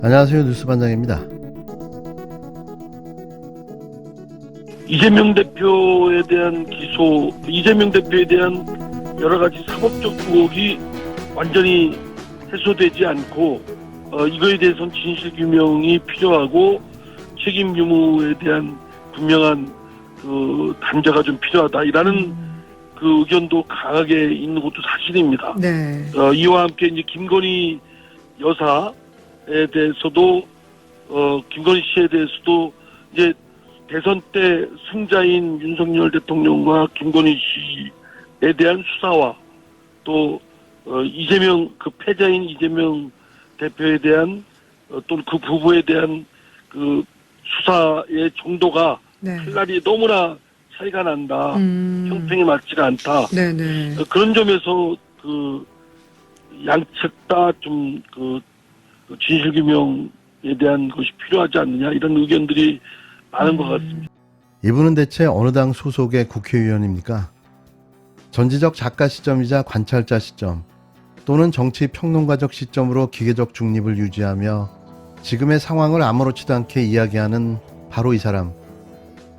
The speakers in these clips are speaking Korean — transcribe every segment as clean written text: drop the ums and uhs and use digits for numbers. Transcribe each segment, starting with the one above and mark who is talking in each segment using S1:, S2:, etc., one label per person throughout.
S1: 안녕하세요. 뉴스반장입니다.
S2: 이재명 대표에 대한 기소, 이재명 대표에 대한 여러 가지 사법적 의혹이 완전히 해소되지 않고 이거에 대해서는 진실규명이 필요하고 책임 유무에 대한 분명한 그 단죄가 좀 필요하다라는 그 의견도 강하게 있는 것도 사실입니다.
S3: 네.
S2: 이와 함께 이제 김건희 여사에 대해서도 김건희 씨에 대해서도 이제 대선 때 승자인 윤석열 대통령과 김건희 씨에 대한 수사와 또 이재명 그 패자인 이재명 대표에 대한 또는 그 부부에 대한 그 수사의 정도가
S3: 네.
S2: 칼날이 너무나 차이가 난다. 형평이 맞지가 않다.
S3: 네네.
S2: 그런 점에서 그 양측 다 좀 그 진실규명에 대한 것이 필요하지 않느냐 이런 의견들이 많은 것 같습니다.
S1: 이분은 대체 어느 당 소속의 국회의원입니까? 전지적 작가 시점이자 관찰자 시점 또는 정치 평론가적 시점으로 기계적 중립을 유지하며 지금의 상황을 아무렇지도 않게 이야기하는 바로 이 사람,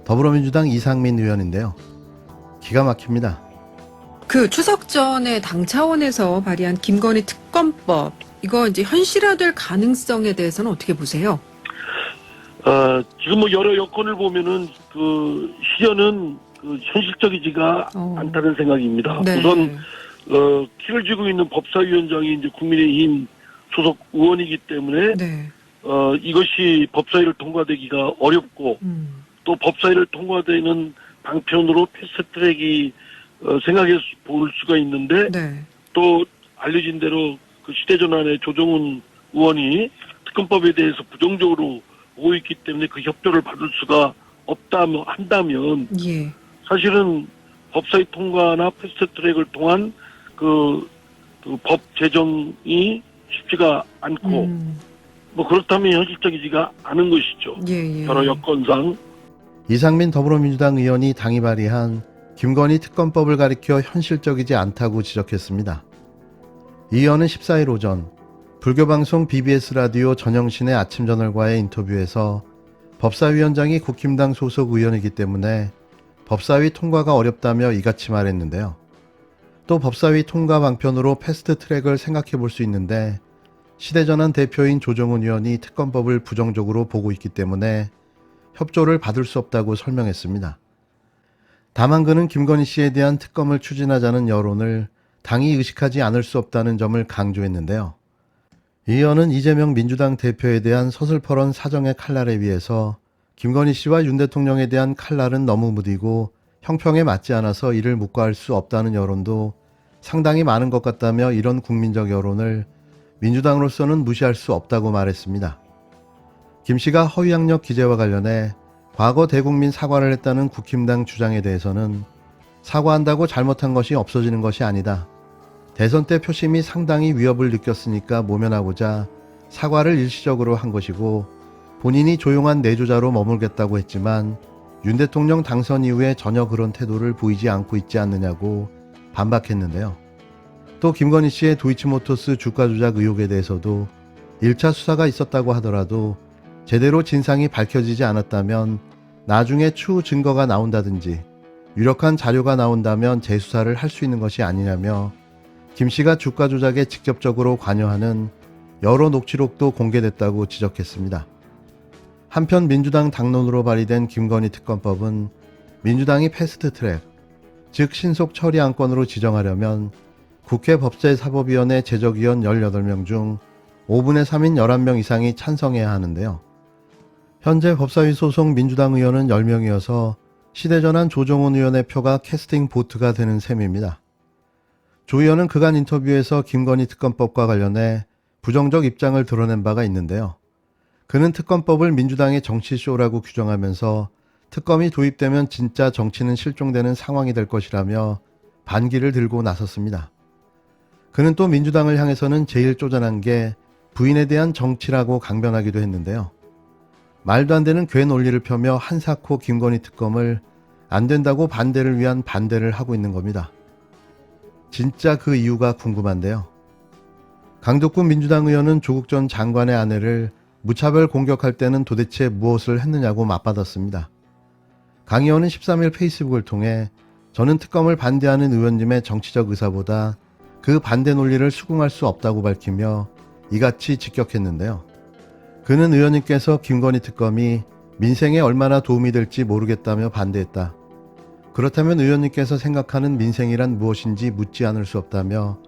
S1: 더불어민주당 이상민 의원인데요. 기가 막힙니다.
S3: 그 추석 전에 당 차원에서 발의한 김건희 특검법, 이거 이제 현실화될 가능성에 대해서는 어떻게 보세요?
S2: 지금 뭐 여러 여건을 보면은 그 실현은 그 현실적이지가 않다는 생각입니다.
S3: 네.
S2: 우선 키를 쥐고 있는 법사위원장이 이제 국민의힘 소속 의원이기 때문에
S3: 네.
S2: 이것이 법사위를 통과되기가 어렵고 또 법사위를 통과되는 방편으로 패스트트랙이 생각해 볼 수가 있는데
S3: 네.
S2: 또 알려진 대로 그 시대전환의 조정훈 의원이 특검법에 대해서 부정적으로 보고 있기 때문에 그 협조를 받을 수가 없다면 한다면
S3: 예.
S2: 사실은 법사위 통과나 패스트트랙을 통한 그 법 제정이 쉽지가 않고 뭐 그렇다면 현실적이지가 않은 것이죠.
S3: 예.
S2: 여러 여건상.
S1: 이상민 더불어민주당 의원이 당이 발의한 김건희 특검법을 가리켜 현실적이지 않다고 지적했습니다. 이 의원은 14일 오전 불교방송 BBS 라디오 전영신의 아침저널과의 인터뷰에서 법사위원장이 국힘당 소속 의원이기 때문에 법사위 통과가 어렵다며 이같이 말했는데요. 또 법사위 통과 방편으로 패스트트랙을 생각해 볼 수 있는데 시대전환 대표인 조정훈 의원이 특검법을 부정적으로 보고 있기 때문에 협조를 받을 수 없다고 설명했습니다. 다만 그는 김건희 씨에 대한 특검을 추진하자는 여론을 당이 의식하지 않을 수 없다는 점을 강조했는데요. 이 의원은 이재명 민주당 대표에 대한 서슬퍼런 사정의 칼날에 비해서 김건희 씨와 윤 대통령에 대한 칼날은 너무 무디고 형평에 맞지 않아서 이를 묵과할 수 없다는 여론도 상당히 많은 것 같다며 이런 국민적 여론을 민주당으로서는 무시할 수 없다고 말했습니다. 김 씨가 허위학력 기재와 관련해 과거 대국민 사과를 했다는 국힘당 주장에 대해서는 사과한다고 잘못한 것이 없어지는 것이 아니다. 대선 때 표심이 상당히 위협을 느꼈으니까 모면하고자 사과를 일시적으로 한 것이고 본인이 조용한 내조자로 머물겠다고 했지만 윤 대통령 당선 이후에 전혀 그런 태도를 보이지 않고 있지 않느냐고 반박했는데요. 또 김건희 씨의 도이치모터스 주가 조작 의혹에 대해서도 1차 수사가 있었다고 하더라도 제대로 진상이 밝혀지지 않았다면 나중에 추후 증거가 나온다든지 유력한 자료가 나온다면 재수사를 할 수 있는 것이 아니냐며 김 씨가 주가 조작에 직접적으로 관여하는 여러 녹취록도 공개됐다고 지적했습니다. 한편 민주당 당론으로 발의된 김건희 특검법은 민주당이 패스트트랙, 즉 신속 처리 안건으로 지정하려면 국회 법제사법위원회 제적위원 18명 중 5분의 3인 11명 이상이 찬성해야 하는데요. 현재 법사위 소속 민주당 의원은 10명이어서 시대전환 조정훈 의원의 표가 캐스팅 보트가 되는 셈입니다. 조 의원은 그간 인터뷰에서 김건희 특검법과 관련해 부정적 입장을 드러낸 바가 있는데요. 그는 특검법을 민주당의 정치쇼라고 규정하면서 특검이 도입되면 진짜 정치는 실종되는 상황이 될 것이라며 반기를 들고 나섰습니다. 그는 또 민주당을 향해서는 제일 쪼잔한 게 부인에 대한 정치라고 강변하기도 했는데요. 말도 안 되는 괴 논리를 펴며 한사코 김건희 특검을 안 된다고 반대를 위한 반대를 하고 있는 겁니다. 진짜 그 이유가 궁금한데요. 강덕구 민주당 의원은 조국 전 장관의 아내를 무차별 공격할 때는 도대체 무엇을 했느냐고 맞받았습니다. 강 의원은 13일 페이스북을 통해 저는 특검을 반대하는 의원님의 정치적 의사보다 그 반대 논리를 수긍할 수 없다고 밝히며 이같이 직격했는데요. 그는 의원님께서 김건희 특검이 민생에 얼마나 도움이 될지 모르겠다며 반대했다. 그렇다면 의원님께서 생각하는 민생이란 무엇인지 묻지 않을 수 없다며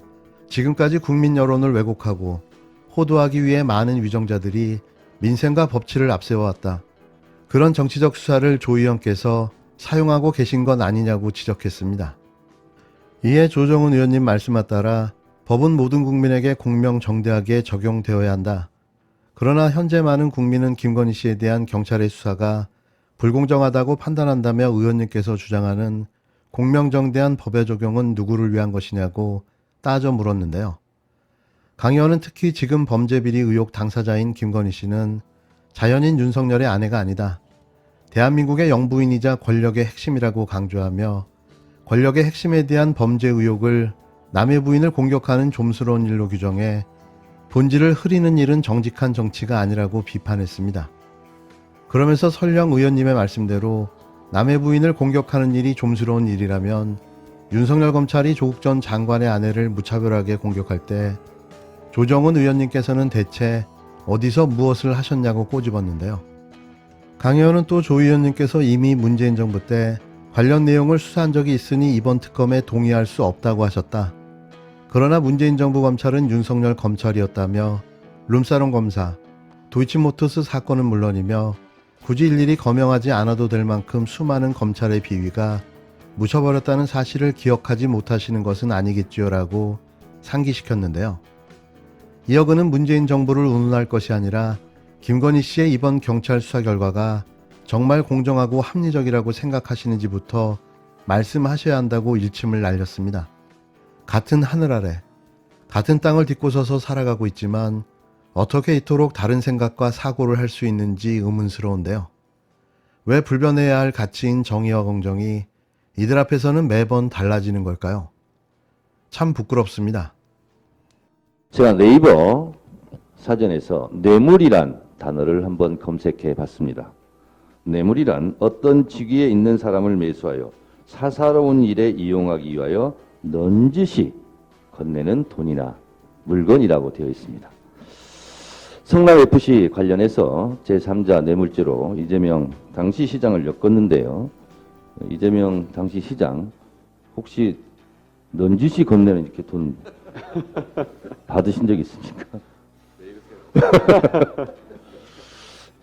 S1: 지금까지 국민 여론을 왜곡하고 호도하기 위해 많은 위정자들이 민생과 법치를 앞세워왔다. 그런 정치적 수사를 조 의원께서 사용하고 계신 건 아니냐고 지적했습니다. 이에 조정훈 의원님 말씀에 따라 법은 모든 국민에게 공명정대하게 적용되어야 한다. 그러나 현재 많은 국민은 김건희 씨에 대한 경찰의 수사가 불공정하다고 판단한다며 의원님께서 주장하는 공명정대한 법의 적용은 누구를 위한 것이냐고 따져 물었는데요. 강 의원은 특히 지금 범죄비리 의혹 당사자인 김건희 씨는 자연인 윤석열의 아내가 아니다. 대한민국의 영부인이자 권력의 핵심이라고 강조하며 권력의 핵심에 대한 범죄 의혹을 남의 부인을 공격하는 좀스러운 일로 규정해 본질을 흐리는 일은 정직한 정치가 아니라고 비판했습니다. 그러면서 설령 의원님의 말씀대로 남의 부인을 공격하는 일이 좀스러운 일이라면 윤석열 검찰이 조국 전 장관의 아내를 무차별하게 공격할 때 조정훈 의원님께서는 대체 어디서 무엇을 하셨냐고 꼬집었는데요. 강 의원은 또 조 의원님께서 이미 문재인 정부 때 관련 내용을 수사한 적이 있으니 이번 특검에 동의할 수 없다고 하셨다. 그러나 문재인 정부 검찰은 윤석열 검찰이었다며 룸사롱 검사, 도이치모터스 사건은 물론이며 굳이 일일이 거명하지 않아도 될 만큼 수많은 검찰의 비위가 묻혀버렸다는 사실을 기억하지 못하시는 것은 아니겠지요라고 상기시켰는데요. 이어 그는 문재인 정부를 운운할 것이 아니라 김건희 씨의 이번 경찰 수사 결과가 정말 공정하고 합리적이라고 생각하시는지부터 말씀하셔야 한다고 일침을 날렸습니다. 같은 하늘 아래, 같은 땅을 딛고 서서 살아가고 있지만 어떻게 이토록 다른 생각과 사고를 할 수 있는지 의문스러운데요. 왜 불변해야 할 가치인 정의와 공정이 이들 앞에서는 매번 달라지는 걸까요? 참 부끄럽습니다.
S4: 제가 네이버 사전에서 뇌물이란 단어를 한번 검색해 봤습니다. 뇌물이란 어떤 직위에 있는 사람을 매수하여 사사로운 일에 이용하기 위하여 넌지시 건네는 돈이나 물건이라고 되어 있습니다. 성남FC 관련해서 제3자 뇌물죄로 이재명 당시 시장을 엮었는데요. 이재명 당시 시장 혹시 넌지시 건네는 이렇게 돈 받으신 적 있습니까?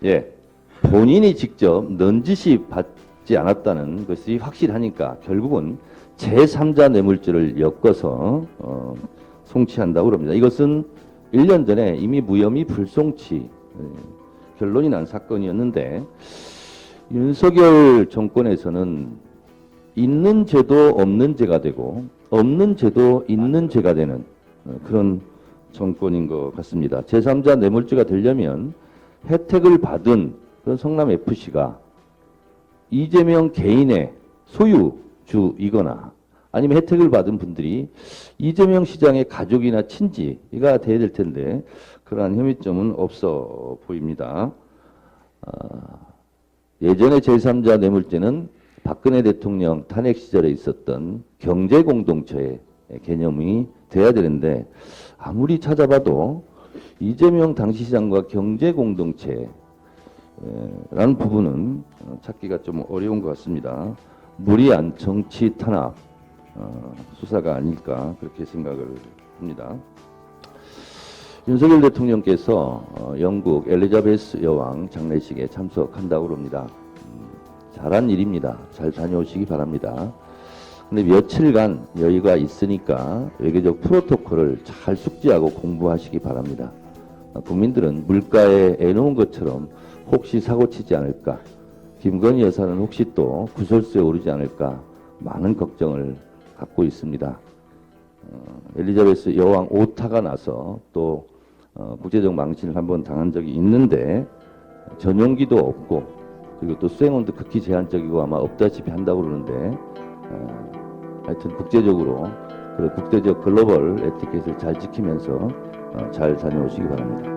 S4: 예, 본인이 직접 넌지시 받지 않았다는 것이 확실하니까 결국은 제3자 뇌물죄를 엮어서 송치한다고 그럽니다. 이것은 1년 전에 이미 무혐의 불송치 결론이 난 사건이었는데 윤석열 정권에서는 있는 죄도 없는 죄가 되고 없는 죄도 있는 죄가 되는 그런 정권인 것 같습니다. 제3자 뇌물죄가 되려면 혜택을 받은 그런 성남FC가 이재명 개인의 소유주이거나 아니면 혜택을 받은 분들이 이재명 시장의 가족이나 친지가 돼야 될 텐데 그러한 혐의점은 없어 보입니다. 예전에 제3자 뇌물죄는 박근혜 대통령 탄핵 시절에 있었던 경제공동체의 개념이 돼야 되는데 아무리 찾아봐도 이재명 당시 시장과 경제공동체라는 부분은 찾기가 좀 어려운 것 같습니다. 무리한 정치 탄압 수사가 아닐까 그렇게 생각을 합니다. 윤석열 대통령께서 영국 엘리자베스 여왕 장례식에 참석한다고 합니다. 잘한 일입니다. 잘 다녀오시기 바랍니다. 근데 며칠간 여유가 있으니까 외교적 프로토콜을 잘 숙지하고 공부하시기 바랍니다. 국민들은 물가에 애놓은 것처럼 혹시 사고치지 않을까, 김건희 여사는 혹시 또 구설수에 오르지 않을까 많은 걱정을 갖고 있습니다. 엘리자베스 여왕 오타가 나서 또 국제적 망신을 한번 당한 적이 있는데 전용기도 없고 그리고 또 수행원도 극히 제한적이고 아마 없다시피 한다고 그러는데 하여튼 국제적으로 그런 국제적 글로벌 에티켓을 잘 지키면서 잘 다녀오시기 바랍니다.